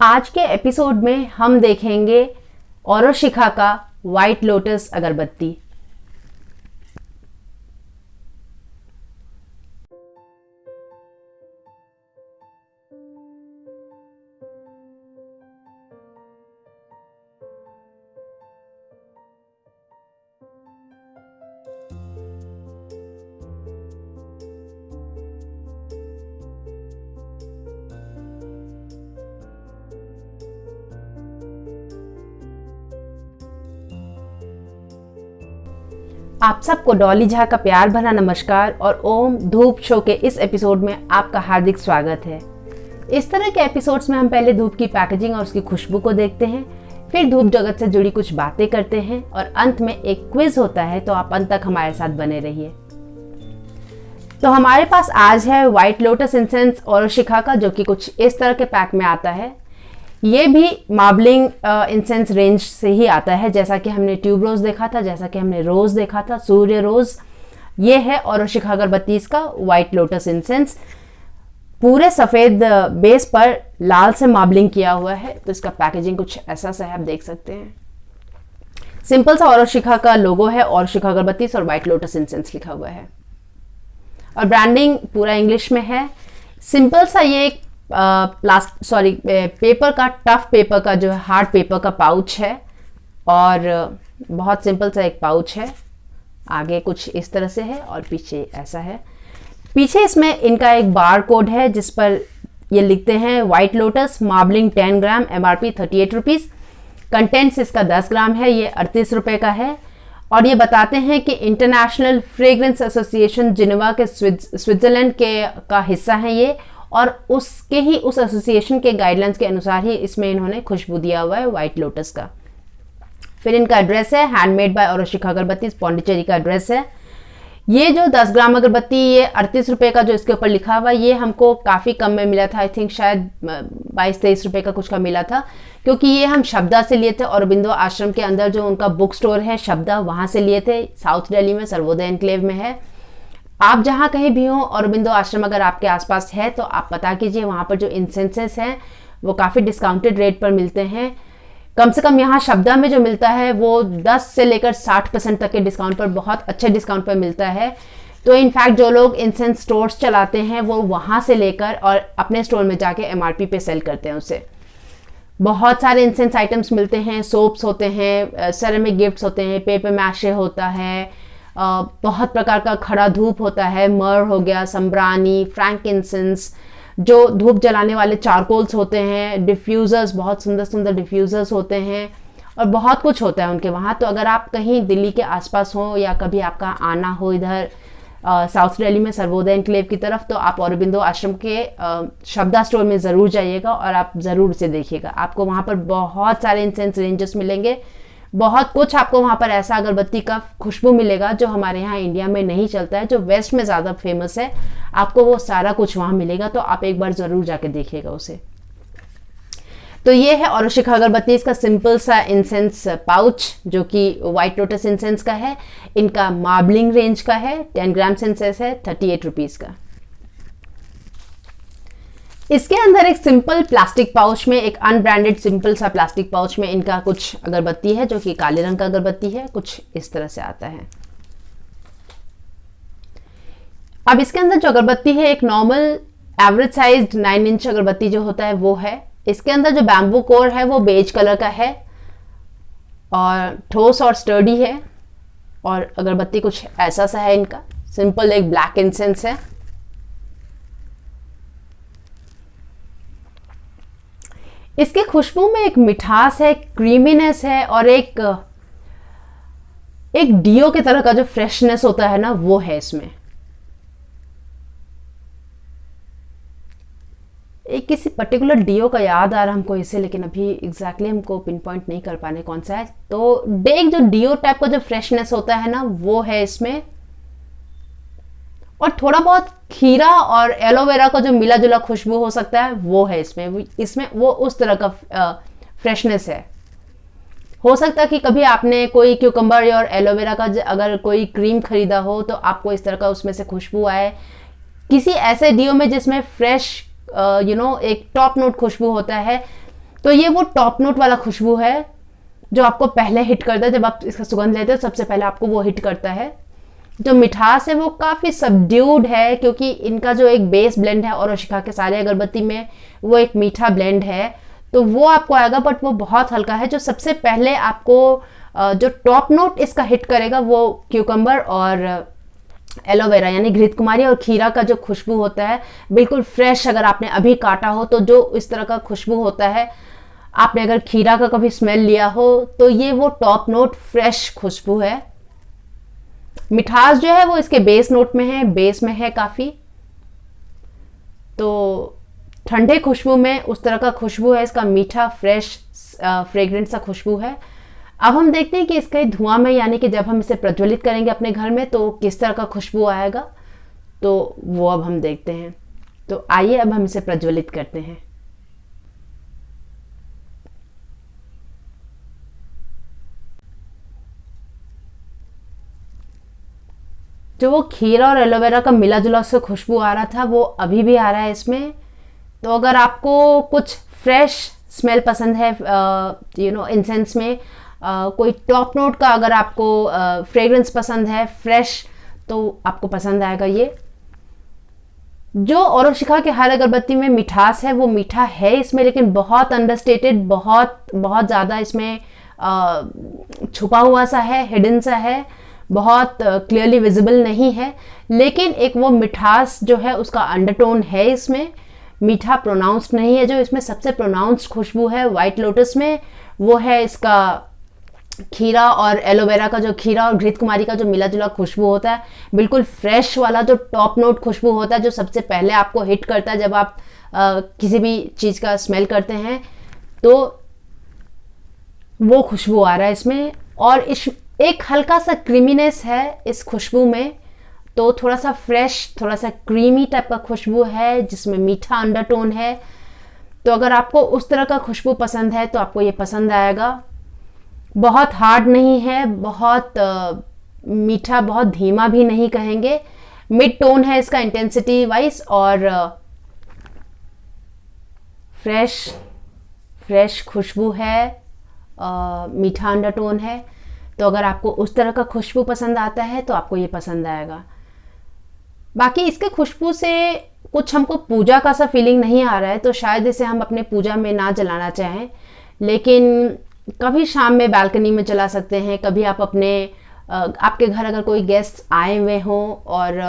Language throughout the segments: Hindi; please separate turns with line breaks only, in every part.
आज के एपिसोड में हम देखेंगे ओरोशिका का व्हाइट लोटस अगरबत्ती। आप सबको डॉली झा का प्यार भरा नमस्कार और ओम धूप शो के इस एपिसोड में आपका हार्दिक स्वागत है। इस तरह के एपिसोड्स में हम पहले धूप की पैकेजिंग और उसकी खुशबू को देखते हैं, फिर धूप जगत से जुड़ी कुछ बातें करते हैं और अंत में एक क्विज होता है, तो आप अंत तक हमारे साथ बने रहिए। तो हमारे पास आज है व्हाइट लोटस इंसेंस ओरोशिका का, जो कि कुछ इस तरह के पैक में आता है। ये भी मार्बलिंग इंसेंस रेंज से ही आता है, जैसा कि हमने ट्यूब रोज देखा था, जैसा कि हमने रोज देखा था, सूर्य रोज। ये है ओरोशिका अगरबत्ती का व्हाइट लोटस इंसेंस। पूरे सफेद बेस पर लाल से मार्बलिंग किया हुआ है। तो इसका पैकेजिंग कुछ ऐसा सा है, आप देख सकते हैं। सिंपल सा ओरोशिका का लोगो है, ओरोशिका अगरबत्ती और व्हाइट लोटस इंसेंस लिखा हुआ है और ब्रांडिंग पूरा इंग्लिश में है। सिंपल सा ये एक पेपर का, टफ पेपर का, जो है हार्ड पेपर का पाउच है और बहुत सिंपल सा एक पाउच है। आगे कुछ इस तरह से है और पीछे ऐसा है। पीछे इसमें इनका एक बार कोड है जिस पर ये लिखते हैं व्हाइट लोटस मार्बलिंग 10 ग्राम, MRP 38 रुपीज़। कंटेंट्स इसका 10 ग्राम है, ये 38 रुपये का है। और ये बताते हैं कि इंटरनेशनल फ्रेग्रेंस एसोसिएशन जिनेवा के स्विट्जरलैंड के का हिस्सा है ये, और उस एसोसिएशन के गाइडलाइंस के अनुसार ही इसमें इन्होंने खुशबू दिया हुआ है व्हाइट लोटस का। फिर इनका एड्रेस है हैंडमेड बाय ओरोशिका अगरबत्ती, पौंडीचेरी का एड्रेस है। ये जो 10 ग्राम अगरबत्ती, ये 38 रुपये का जो इसके ऊपर लिखा हुआ, ये हमको काफ़ी कम में मिला था। आई थिंक शायद 22-23 रुपये का कुछ का मिला था, क्योंकि ये हम शब्दा से लिए थे। औरबिंदो आश्रम के अंदर जो उनका बुक स्टोर है शब्दा, वहाँ से लिए थे। साउथ दिल्ली में सर्वोदय एनक्लेव में है। आप जहाँ कहीं भी हो, औरबिंदो आश्रम अगर आपके आसपास है तो आप पता कीजिए। वहाँ पर जो इंसेंसेस हैं वो काफ़ी डिस्काउंटेड रेट पर मिलते हैं। कम से कम यहाँ शब्दा में जो मिलता है वो 10 से लेकर 60% तक के डिस्काउंट पर, बहुत अच्छे डिस्काउंट पर मिलता है। तो इनफैक्ट जो लोग इंसेंस स्टोर्स चलाते हैं वो वहाँ से लेकर और अपने स्टोर में जाके MRP पे सेल करते हैं उसे। बहुत सारे इंसेंस आइटम्स मिलते हैं, सोप्स होते हैं, सेरेमिक गिफ्ट्स होते हैं, पेपर मैशे होता है, बहुत प्रकार का खड़ा धूप होता है, मर हो गया, संब्रानी, फ्रैंकिंसेंस, जो धूप जलाने वाले चारकोल्स होते हैं, डिफ्यूज़र्स, बहुत सुंदर सुंदर डिफ्यूज़र्स होते हैं और बहुत कुछ होता है उनके वहाँ। तो अगर आप कहीं दिल्ली के आसपास हो या कभी आपका आना हो इधर साउथ दिल्ली में सर्वोदय एनक्लेव की तरफ, तो आप औरबिंदो आश्रम के शब्दा स्टोर में ज़रूर जाइएगा और आप ज़रूर उसे देखिएगा। आपको वहाँ पर बहुत सारे इंसेंस रेंजेस मिलेंगे। बहुत कुछ आपको वहाँ पर ऐसा अगरबत्ती का खुशबू मिलेगा जो हमारे यहाँ इंडिया में नहीं चलता है, जो वेस्ट में ज़्यादा फेमस है। आपको वो सारा कुछ वहाँ मिलेगा, तो आप एक बार ज़रूर जाके देखिएगा उसे। तो ये है ओरोशिका अगरबत्ती का सिंपल सा इंसेंस पाउच, जो कि व्हाइट लोटस इंसेंस का है। इनका मार्बलिंग रेंज का है, 10 ग्राम इंसेंस है, 38 रुपीज़ का। इसके अंदर एक सिंपल प्लास्टिक पाउच में, एक अनब्रांडेड सिंपल सा प्लास्टिक पाउच में इनका कुछ अगरबत्ती है, जो कि काले रंग का अगरबत्ती है। कुछ इस तरह से आता है। अब इसके अंदर जो अगरबत्ती है, एक नॉर्मल एवरेज साइज 9 इंच अगरबत्ती जो होता है वो है। इसके अंदर जो बैम्बू कोर है वो बेज कलर का है और ठोस और स्टर्डी है। और अगरबत्ती कुछ ऐसा सा है इनका। सिंपल एक ब्लैक इंसेंस है। इसके खुशबू में एक मिठास है, क्रीमीनेस है और एक डियो की तरह का जो फ्रेशनेस होता है ना, वो है इसमें। एक किसी पर्टिकुलर डियो का याद आ रहा हमको इसे, लेकिन अभी एग्जैक्टली हमको पिन पॉइंट नहीं कर पाने कौन सा है। तो एक जो डियो टाइप का जो फ्रेशनेस होता है ना, वो है इसमें। और थोड़ा बहुत खीरा और एलोवेरा का जो मिला जुला खुशबू हो सकता है वो है इसमें वो उस तरह का फ्रेशनेस है। हो सकता है कि कभी आपने कोई क्यूकम्बर और एलोवेरा का अगर कोई क्रीम खरीदा हो तो आपको इस तरह का उसमें से खुशबू आए, किसी ऐसे डियो में जिसमें फ्रेश एक टॉप नोट खुशबू होता है। तो ये वो टॉप नोट वाला खुशबू है जो आपको पहले हिट करता है। जब आप इसका सुगंध लेते हो सबसे पहले आपको वो हिट करता है। जो मिठास है वो काफ़ी सबड्यूड है, क्योंकि इनका जो एक बेस ब्लेंड है ओरोशिका के सारे अगरबत्ती में, वो एक मीठा ब्लेंड है, तो वो आपको आएगा, बट वो बहुत हल्का है। जो सबसे पहले आपको जो टॉप नोट इसका हिट करेगा वो क्यूकम्बर और एलोवेरा यानी घृत कुमारी और खीरा का जो खुशबू होता है, बिल्कुल फ्रेश। अगर आपने अभी काटा हो तो जो इस तरह का खुशबू होता है, आपने अगर खीरा का कभी स्मेल लिया हो तो ये वो टॉप नोट फ्रेश खुशबू है। मिठास जो है वो इसके बेस नोट में है, बेस में है काफ़ी। तो ठंडे खुशबू में उस तरह का खुशबू है, इसका मीठा फ्रेश फ्रेग्रेंट सा खुशबू है। अब हम देखते हैं कि इसके धुआं में, यानी कि जब हम इसे प्रज्वलित करेंगे अपने घर में तो किस तरह का खुशबू आएगा, तो वो अब हम देखते हैं। तो आइए अब हम इसे प्रज्वलित करते हैं। जो वो खीरा और एलोवेरा का मिला जुला उसका खुशबू आ रहा था वो अभी भी आ रहा है इसमें। तो अगर आपको कुछ फ्रेश स्मेल पसंद है इंसेंस में, कोई टॉप नोट का अगर आपको फ्रेग्रेंस पसंद है फ्रेश, तो आपको पसंद आएगा ये। जो ओरोशिका के हर अगरबत्ती में मिठास है वो मीठा है इसमें, लेकिन बहुत अंडरस्टेटेड, बहुत बहुत ज़्यादा इसमें छुपा हुआ सा है, हिडन सा है, बहुत क्लियरली विजिबल नहीं है। लेकिन एक वो मिठास जो है उसका अंडरटोन है इसमें, मीठा प्रोनाउंस्ड नहीं है। जो इसमें सबसे प्रोनाउंस्ड खुशबू है वाइट लोटस में, वो है इसका खीरा और एलोवेरा का, जो खीरा और घृत कुमारी का जो मिला जुला खुशबू होता है, बिल्कुल फ्रेश वाला जो टॉप नोट खुशबू होता है, जो सबसे पहले आपको हिट करता है जब आप किसी भी चीज़ का स्मेल करते हैं, तो वो खुशबू आ रहा है इसमें। और इस एक हल्का सा क्रीमीनेस है इस खुशबू में, तो थोड़ा सा फ्रेश, थोड़ा सा क्रीमी टाइप का खुशबू है जिसमें मीठा अंडरटोन है। तो अगर आपको उस तरह का खुशबू पसंद है तो आपको ये पसंद आएगा। बहुत हार्ड नहीं है, बहुत मीठा, बहुत धीमा भी नहीं कहेंगे, मिड टोन है इसका इंटेंसिटी वाइज, और फ्रेश खुशबू है, मीठा अंडरटोन है। तो अगर आपको उस तरह का खुशबू पसंद आता है तो आपको ये पसंद आएगा। बाकी इसके खुशबू से कुछ हमको पूजा का सा फीलिंग नहीं आ रहा है, तो शायद इसे हम अपने पूजा में ना जलाना चाहें, लेकिन कभी शाम में बालकनी में जला सकते हैं। कभी आप अपने आपके घर अगर कोई गेस्ट आए हुए हों और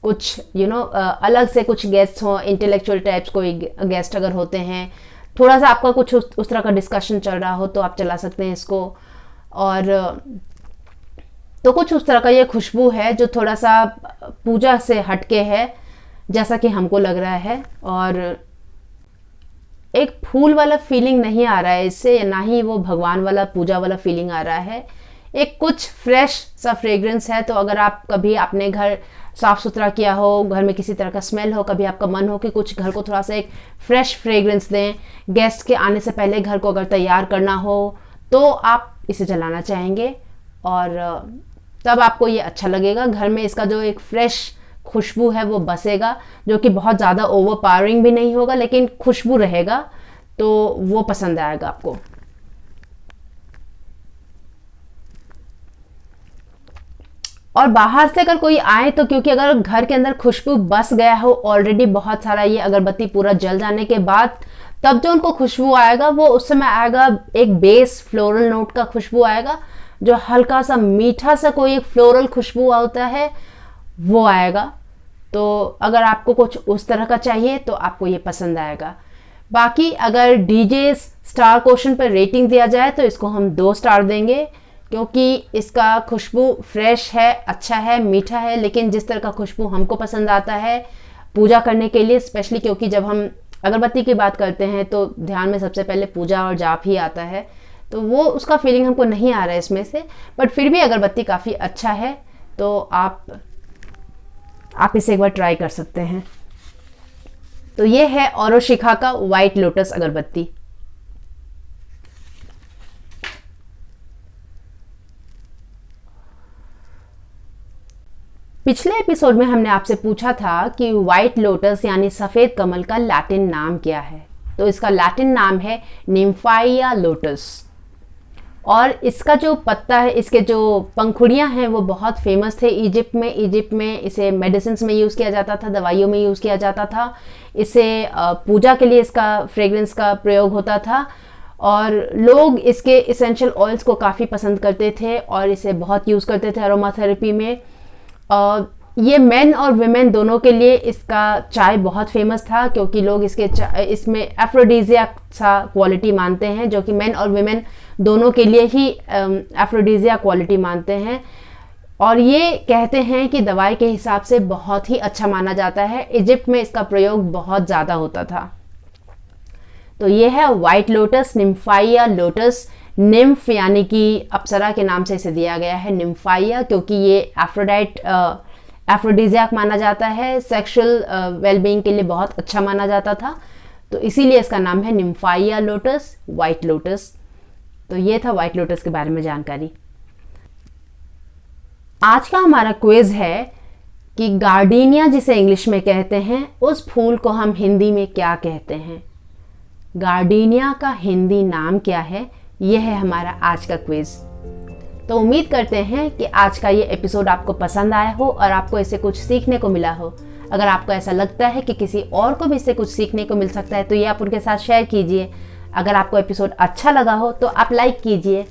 कुछ अलग से कुछ गेस्ट हों, इंटेलेक्चुअल टाइप्स कोई गेस्ट अगर होते हैं, थोड़ा सा आपका कुछ उस तरह का डिस्कशन चल रहा हो, तो आप चला सकते हैं इसको। और तो कुछ उस तरह का ये खुशबू है जो थोड़ा सा पूजा से हटके है, जैसा कि हमको लग रहा है। और एक फूल वाला फीलिंग नहीं आ रहा है इससे, ना ही वो भगवान वाला पूजा वाला फीलिंग आ रहा है। एक कुछ फ्रेश सा फ्रेग्रेंस है। तो अगर आप कभी अपने घर साफ सुथरा किया हो, घर में किसी तरह का स्मेल हो, कभी आपका मन हो कि कुछ घर को थोड़ा सा एक फ्रेश फ्रेग्रेंस दें, गेस्ट के आने से पहले घर को अगर तैयार करना हो, तो आप इसे जलाना चाहेंगे और तब आपको ये अच्छा लगेगा। घर में इसका जो एक फ्रेश खुशबू है वो बसेगा, जो कि बहुत ज़्यादा ओवर पावरिंग भी नहीं होगा, लेकिन खुशबू रहेगा, तो वो पसंद आएगा आपको। और बाहर से अगर कोई आए तो, क्योंकि अगर घर के अंदर खुशबू बस गया हो ऑलरेडी बहुत सारा, ये अगरबत्ती पूरा जल जाने के बाद, तब जो उनको खुशबू आएगा वो उस समय आएगा एक बेस फ्लोरल नोट का खुशबू आएगा, जो हल्का सा मीठा सा कोई एक फ्लोरल खुशबू होता है वो आएगा। तो अगर आपको कुछ उस तरह का चाहिए तो आपको ये पसंद आएगा। बाकी अगर डीजे स्टार क्वेश्चन पर रेटिंग दिया जाए तो इसको हम 2 स्टार देंगे, क्योंकि इसका खुशबू फ्रेश है, अच्छा है, मीठा है, लेकिन जिस तरह का खुशबू हमको पसंद आता है पूजा करने के लिए, स्पेशली क्योंकि जब हम अगरबत्ती की बात करते हैं तो ध्यान में सबसे पहले पूजा और जाप ही आता है, तो वो उसका फीलिंग हमको नहीं आ रहा है इसमें से। बट फिर भी अगरबत्ती काफ़ी अच्छा है, तो आप इसे एक बार ट्राई कर सकते हैं। तो ये है ओरोशिका का वाइट लोटस अगरबत्ती। पिछले एपिसोड में हमने आपसे पूछा था कि व्हाइट लोटस यानी सफ़ेद कमल का लैटिन नाम क्या है। तो इसका लैटिन नाम है निम्फाइया लोटस। और इसका जो पत्ता है, इसके जो पंखुड़ियाँ हैं वो बहुत फेमस थे इजिप्ट में। इजिप्ट में इसे मेडिसिन में यूज़ किया जाता था, दवाइयों में यूज़ किया जाता था। इसे पूजा के लिए इसका फ्रेग्रेंस का प्रयोग होता था और लोग इसके इसेंशियल ऑयल्स को काफ़ी पसंद करते थे और इसे बहुत यूज़ करते थे अरोमा थेरेपी में। ये मेन और वुमेन दोनों के लिए इसका चाय बहुत फेमस था, क्योंकि लोग इसमें एफ्रोडीजिया सा क्वालिटी मानते हैं, जो कि मेन और वुमेन दोनों के लिए ही एफ्रोडीजिया क्वालिटी मानते हैं। और ये कहते हैं कि दवाई के हिसाब से बहुत ही अच्छा माना जाता है। इजिप्ट में इसका प्रयोग बहुत ज़्यादा होता था। तो ये है वाइट लोटस, निम्फाइया लोटस। निम्फ यानी कि अप्सरा के नाम से इसे दिया गया है निम्फाइया, क्योंकि ये एफ्रोडीजियाक माना जाता है, सेक्सुअल वेलबींग के लिए बहुत अच्छा माना जाता था, तो इसीलिए इसका नाम है निम्फाइया लोटस, वाइट लोटस। तो ये था वाइट लोटस के बारे में जानकारी। आज का हमारा क्विज है कि गार्डीनिया जिसे इंग्लिश में कहते हैं, उस फूल को हम हिंदी में क्या कहते हैं। गार्डीनिया का हिंदी नाम क्या है, यह है हमारा आज का क्विज। तो उम्मीद करते हैं कि आज का ये एपिसोड आपको पसंद आया हो और आपको इससे कुछ सीखने को मिला हो। अगर आपको ऐसा लगता है कि किसी और को भी इससे कुछ सीखने को मिल सकता है तो ये आप उनके साथ शेयर कीजिए। अगर आपको एपिसोड अच्छा लगा हो तो आप लाइक कीजिए।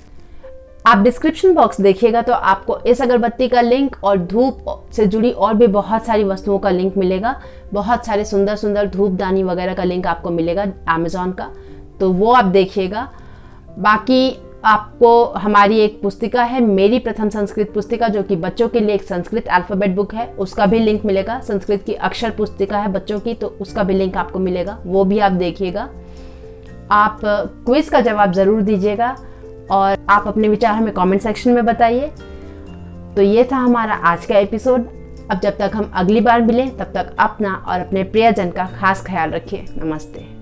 आप डिस्क्रिप्शन बॉक्स देखिएगा तो आपको इस अगरबत्ती का लिंक और धूप से जुड़ी और भी बहुत सारी वस्तुओं का लिंक मिलेगा। बहुत सारे सुंदर सुंदर धूपदानी वगैरह का लिंक आपको मिलेगा अमेज़ॉन का, तो वो आप देखिएगा। बाकी आपको हमारी एक पुस्तिका है, मेरी प्रथम संस्कृत पुस्तिका, जो कि बच्चों के लिए एक संस्कृत अल्फ़ाबेट बुक है, उसका भी लिंक मिलेगा। संस्कृत की अक्षर पुस्तिका है बच्चों की, तो उसका भी लिंक आपको मिलेगा, वो भी आप देखिएगा। आप क्विज का जवाब ज़रूर दीजिएगा और आप अपने विचार हमें कमेंट सेक्शन में बताइए। तो ये था हमारा आज का एपिसोड। अब जब तक हम अगली बार मिलें तब तक अपना और अपने प्रियजन का खास ख्याल रखिए। नमस्ते।